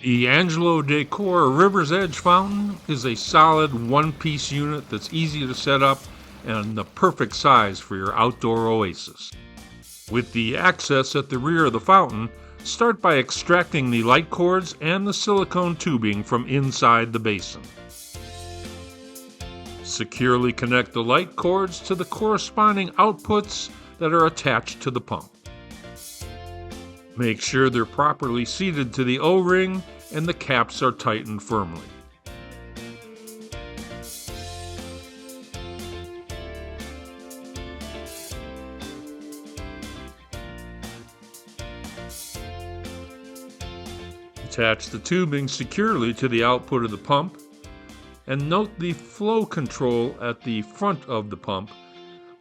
The Angelo Decor River's Edge fountain is a solid one-piece unit that's easy to set up and the perfect size for your outdoor oasis. With the access at the rear of the fountain, start by extracting the light cords and the silicone tubing from inside the basin. Securely connect the light cords to the corresponding outputs that are attached to the pump. Make sure they're properly seated to the O-ring and the caps are tightened firmly. Attach the tubing securely to the output of the pump, and note the flow control at the front of the pump.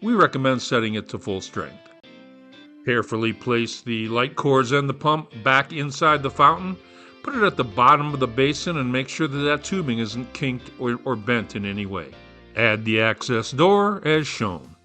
We recommend setting it to full strength. Carefully place the light cords and the pump back inside the fountain. Put it at the bottom of the basin and make sure that tubing isn't kinked or bent in any way. Add the access door as shown.